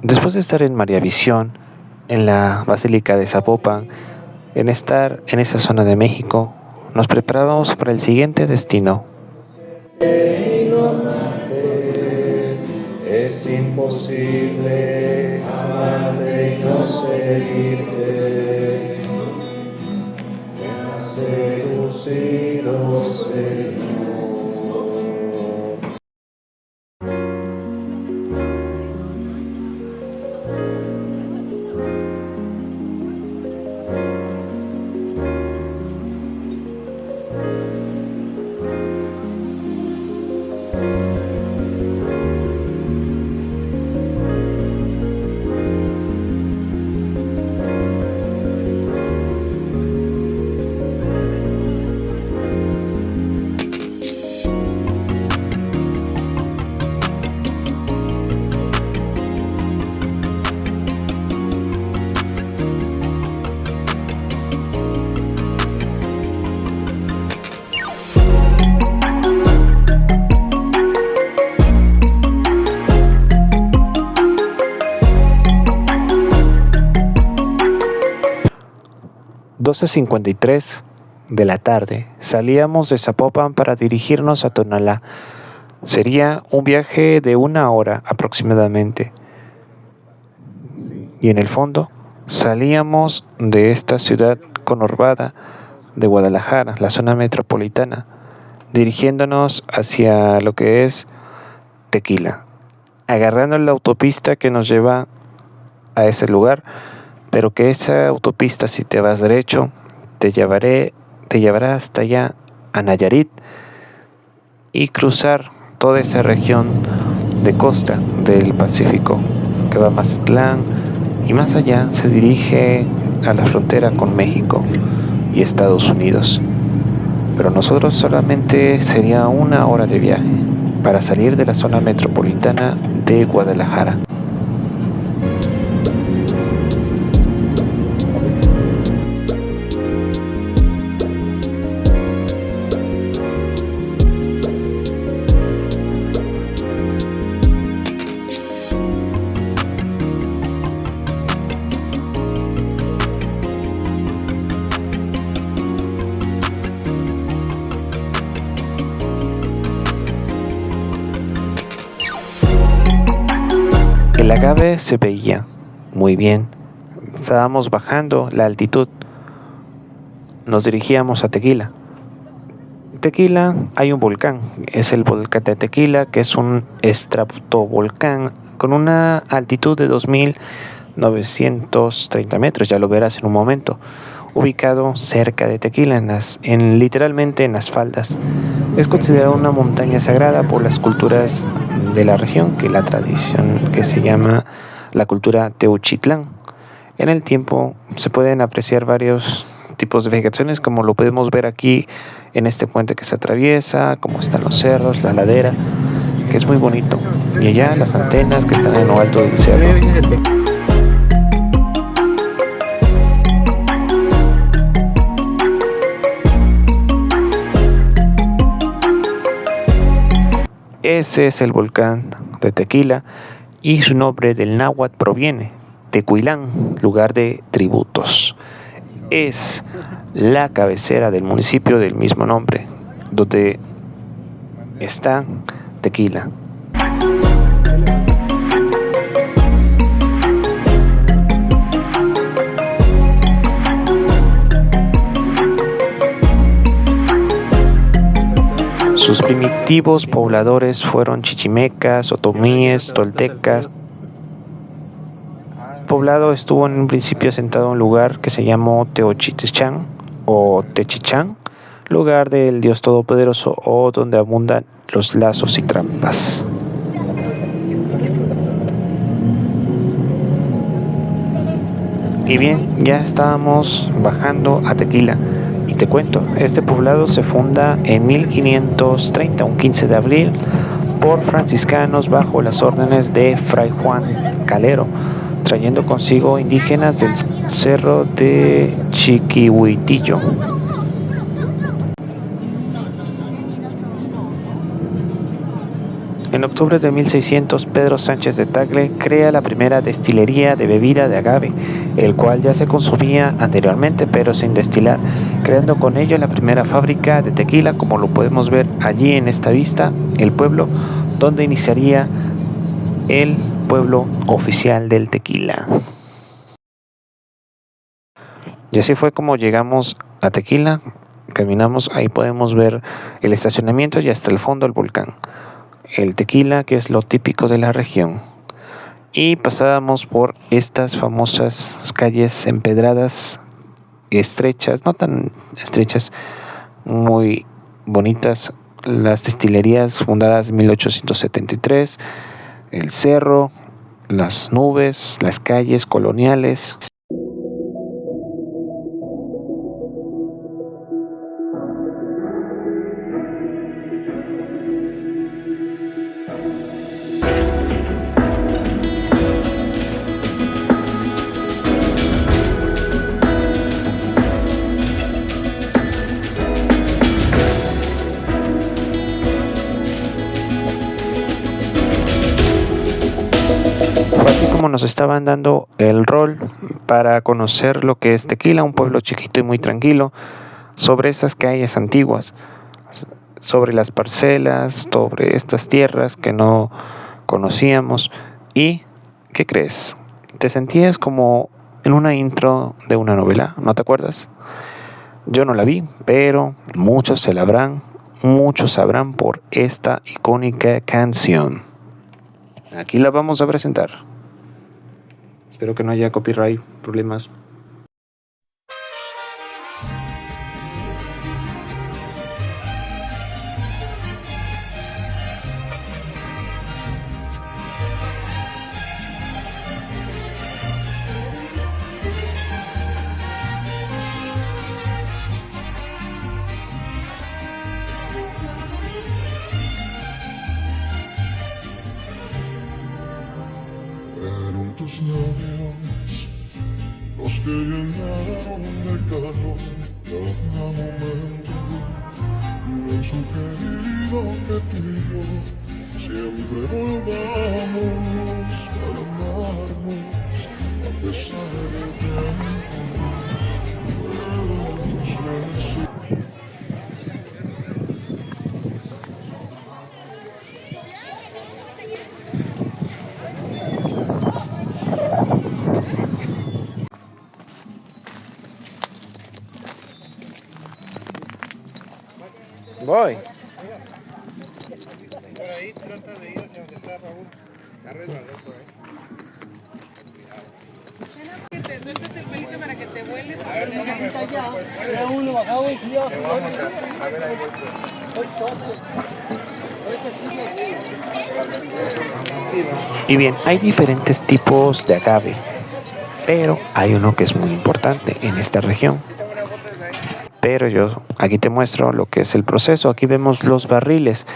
Después de estar en María Visión, en la Basílica de Zapopan, en estar en esa zona de México, nos preparábamos para el siguiente destino. Es imposible amarte y no seguirte. Me has seducido, Señor. (12:53 de la tarde) salíamos de Zapopan para dirigirnos a Tonalá. Sería un viaje de 1 hora aproximadamente. Y en el fondo, salíamos de esta ciudad conurbada de Guadalajara, la zona metropolitana, dirigiéndonos hacia lo que es Tequila, agarrando la autopista que nos lleva a ese lugar, pero que esa autopista, si te vas derecho, te llevará hasta allá a Nayarit y cruzar toda esa región de costa del Pacífico que va a Mazatlán y más allá se dirige a la frontera con México y Estados Unidos. Pero nosotros solamente sería 1 hora de viaje para salir de la zona metropolitana de Guadalajara. El agave se veía muy bien. Estábamos bajando la altitud. Nos dirigíamos a Tequila. Tequila hay un volcán. Es el volcán de Tequila, que es un estratovolcán con una altitud de 2.930 metros. Ya lo verás en un momento. Ubicado cerca de Tequila, literalmente en las faldas. Es considerado una montaña sagrada por las culturas de la región, que la tradición que se llama la cultura Teuchitlán. En el tiempo se pueden apreciar varios tipos de vegetaciones, como lo podemos ver aquí en este puente que se atraviesa, como están los cerros, la ladera, que es muy bonito, y allá las antenas que están en lo alto del cerro. Ese es el volcán de Tequila y su nombre del náhuatl proviene Tecuilán, lugar de tributos. Es la cabecera del municipio del mismo nombre, donde está Tequila. Sus primitivos pobladores fueron chichimecas, otomíes, toltecas. El poblado estuvo en un principio asentado en un lugar que se llamó Teochitlán o Techichán, lugar del Dios Todopoderoso o donde abundan los lazos y trampas. Y bien, ya estábamos bajando a Tequila. Y te cuento, este poblado se funda en 1530, un 15 de abril, por franciscanos bajo las órdenes de Fray Juan Calero, trayendo consigo indígenas del cerro de Chiquihuitillo. En En octubre de 1600, Pedro Sánchez de Tagle crea la primera destilería de bebida de agave, el cual ya se consumía anteriormente pero sin destilar, creando con ello la primera fábrica de tequila, como lo podemos ver allí en esta vista, el pueblo donde iniciaría el pueblo oficial del tequila. Y así fue como llegamos a Tequila, caminamos, ahí podemos ver el estacionamiento y hasta el fondo el volcán. El tequila, que es lo típico de la región. Y pasábamos por estas famosas calles empedradas, estrechas, no tan estrechas, muy bonitas, las destilerías fundadas en 1873, el cerro, las nubes, las calles coloniales. Fue así como nos estaban dando el rol para conocer lo que es Tequila, un pueblo chiquito y muy tranquilo, sobre esas calles antiguas, sobre las parcelas, sobre estas tierras que no conocíamos. ¿Y qué crees? ¿Te sentías como en una intro de una novela? ¿No te acuerdas? Yo no la vi, pero muchos se la habrán, muchos sabrán por esta icónica canción. Aquí la vamos a presentar. Espero que no haya copyright problemas. Fueron tus labios los que llenaron de calor cada momento. Me han sugerido que tú y yo siempre volvamos para amarnos a pesar del tiempo. Fueron tus besos. Voy. Por ahí trata de ir hacia donde está Raúl. Está resbaloso, Que te sueltes el pelito para que te vueles. Y bien, hay diferentes tipos de agave, pero hay uno que es muy importante en esta región. Pero yo aquí te muestro lo que es el proceso. Aquí vemos los barriles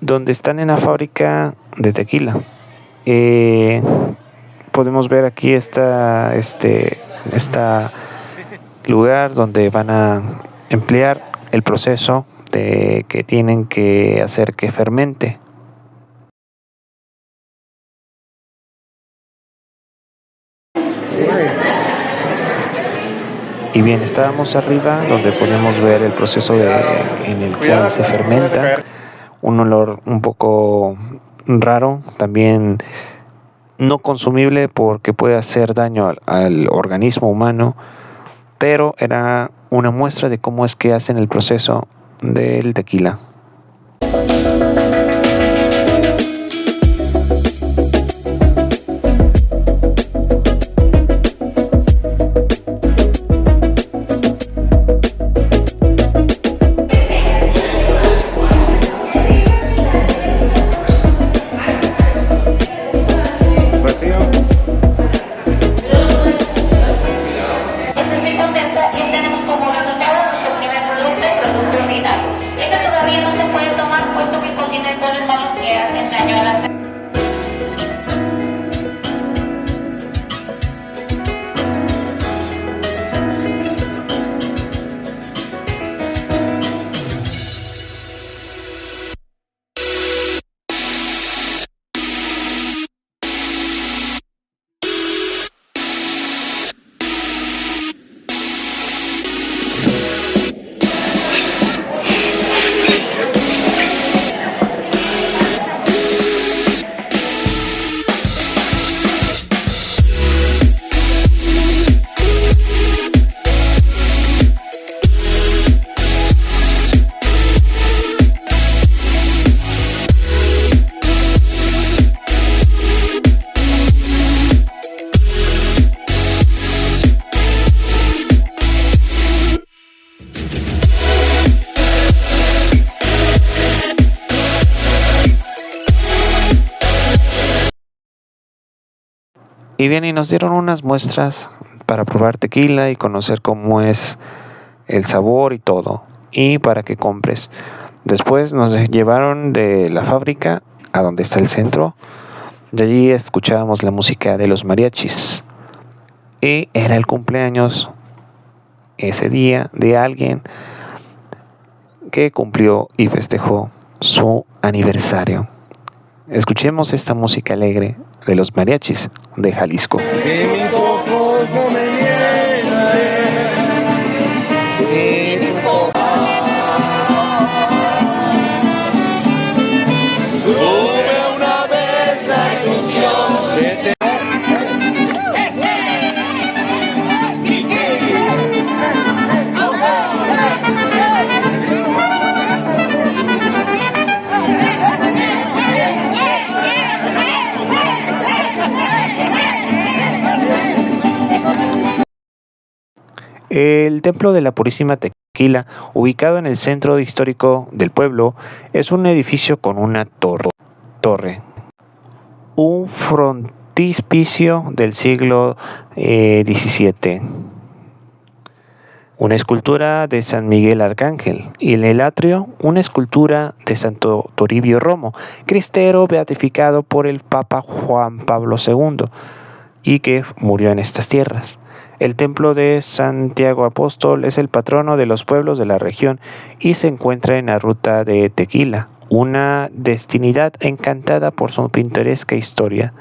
donde están en la fábrica de tequila. Podemos ver aquí este lugar donde van a emplear el proceso de que tienen que hacer que fermente. Y bien, estábamos arriba donde podemos ver el proceso en el cual se fermenta. Un olor un poco raro, también no consumible porque puede hacer daño al organismo humano, pero era una muestra de cómo es que hacen el proceso del tequila. Se condensa y obtenemos como resultado nuestro primer producto, el producto final. Este todavía no Y bien, y nos dieron unas muestras para probar tequila y conocer cómo es el sabor y todo, y para que compres. Después nos llevaron de la fábrica a donde está el centro, y allí escuchábamos la música de los mariachis. Y era el cumpleaños ese día de alguien que cumplió y festejó su aniversario. Escuchemos esta música alegre de los mariachis de Jalisco. Si mis ojos no me niegan, si mis ojos tuve una vez la ilusión de El Templo de la Purísima Tequila, ubicado en el centro histórico del pueblo, es un edificio con una torre, un frontispicio del siglo XVII, una escultura de San Miguel Arcángel, y en el atrio una escultura de Santo Toribio Romo, cristero beatificado por el Papa Juan Pablo II y que murió en estas tierras. El templo de Santiago Apóstol es el patrono de los pueblos de la región y se encuentra en la ruta de Tequila, una destinidad encantada por su pintoresca historia.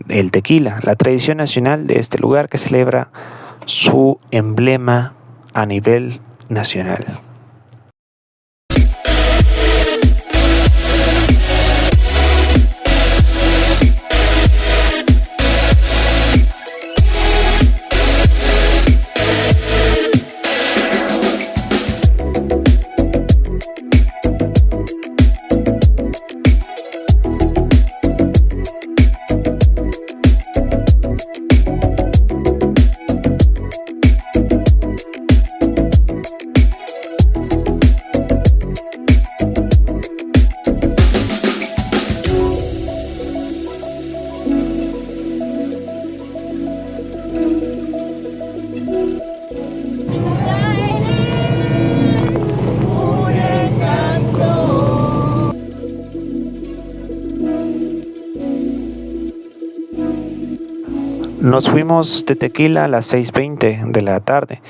El tequila, la tradición nacional de este lugar que celebra su emblema a nivel nacional. Nos fuimos de Tequila a las 6:20 de la tarde,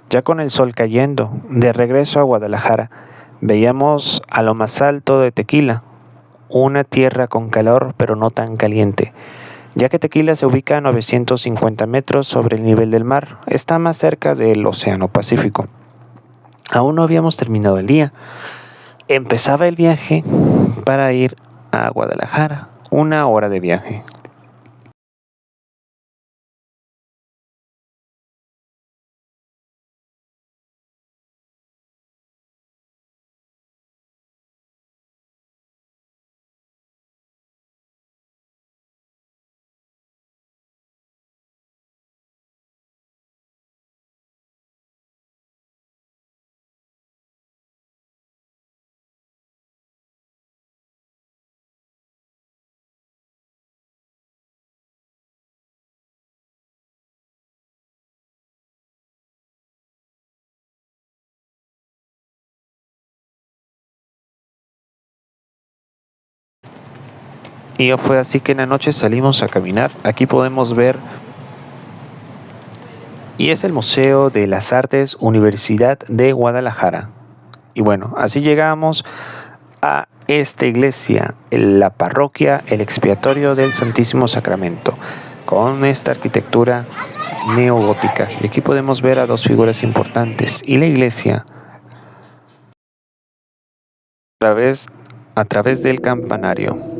ya con el sol cayendo, de regreso a Guadalajara. Veíamos a lo más alto de Tequila, una tierra con calor pero no tan caliente, ya que Tequila se ubica a 950 metros sobre el nivel del mar, está más cerca del Océano Pacífico. Aún no habíamos terminado el día. Empezaba el viaje para ir a Guadalajara, 1 hora de viaje. Y fue así que en la noche salimos a caminar. Aquí podemos ver, y es el Museo de las Artes Universidad de Guadalajara. Y bueno, así llegamos a esta iglesia, la parroquia El Expiatorio del Santísimo Sacramento, con esta arquitectura neogótica. Y aquí podemos ver a dos figuras importantes y la iglesia a través del campanario.